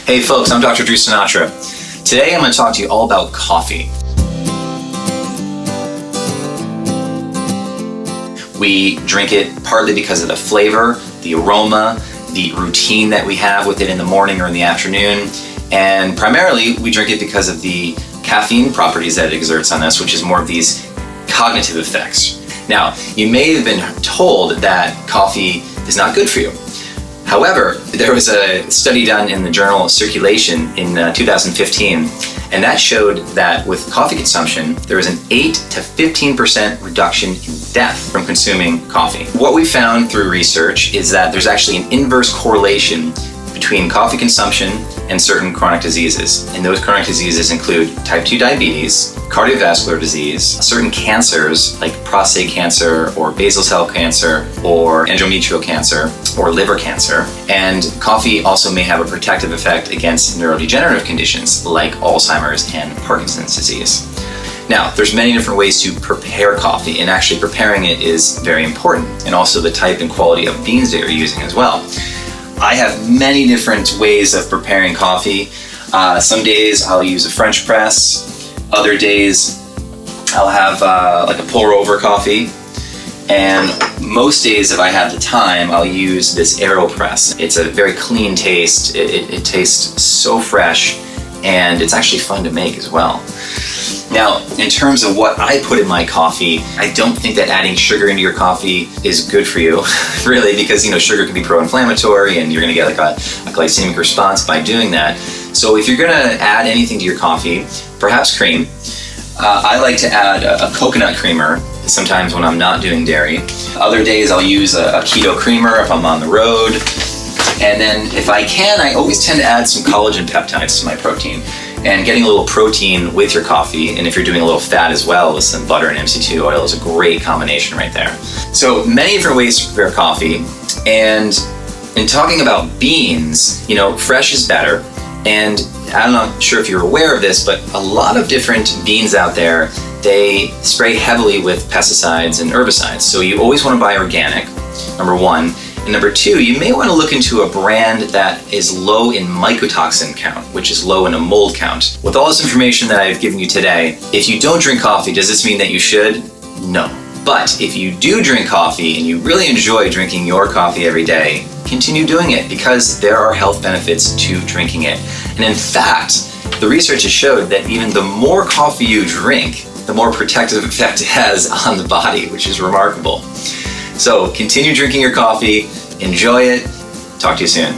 Hey folks, I'm Dr. Drew Sinatra. Today I'm going to talk to you all about coffee. We drink it partly because of the flavor, the aroma, the routine that we have with it in the morning or in the afternoon, and primarily we drink it because of the caffeine properties that it exerts on us, which is more of these cognitive effects. Now, you may have been told that coffee is not good for you. However, there was a study done in the journal Circulation in 2015, and that showed that with coffee consumption, there was an 8 to 15% reduction in death from consuming coffee. What we found through research is that there's actually an inverse correlation between coffee consumption and certain chronic diseases. And those chronic diseases include type 2 diabetes, cardiovascular disease, certain cancers like prostate cancer or basal cell cancer or endometrial cancer or liver cancer. And coffee also may have a protective effect against neurodegenerative conditions like Alzheimer's and Parkinson's disease. Now, there's many different ways to prepare coffee, and actually preparing it is very important, and also the type and quality of beans that you're using as well. I have many different ways of preparing coffee. Some days I'll use a French press. Other days I'll have like a pour-over coffee. And most days, if I have the time, I'll use this AeroPress. It's a very clean taste. It tastes so fresh, and it's actually fun to make as well. Now, in terms of what I put in my coffee, I don't think that adding sugar into your coffee is good for you, really, because sugar can be pro-inflammatory and you're going to get like a glycemic response by doing that. So if you're going to add anything to your coffee, perhaps cream. I like to add a coconut creamer sometimes when I'm not doing dairy. Other days I'll use a keto creamer if I'm on the road. And then if I can, I always tend to add some collagen peptides to my protein. And getting a little protein with your coffee, and if you're doing a little fat as well with some butter and MCT oil, is a great combination right there. So many different ways to prepare coffee. And in talking about beans, fresh is better. And I'm not sure if you're aware of this, but a lot of different beans out there, they spray heavily with pesticides and herbicides. So you always want to buy organic, number one. And number two, you may want to look into a brand that is low in mycotoxin count, which is low in a mold count. With all this information that I've given you today, if you don't drink coffee, does this mean that you should? No. But if you do drink coffee and you really enjoy drinking your coffee every day, continue doing it because there are health benefits to drinking it. And in fact, the research has showed that even the more coffee you drink, the more protective effect it has on the body, which is remarkable. So continue drinking your coffee, enjoy it. Talk to you soon.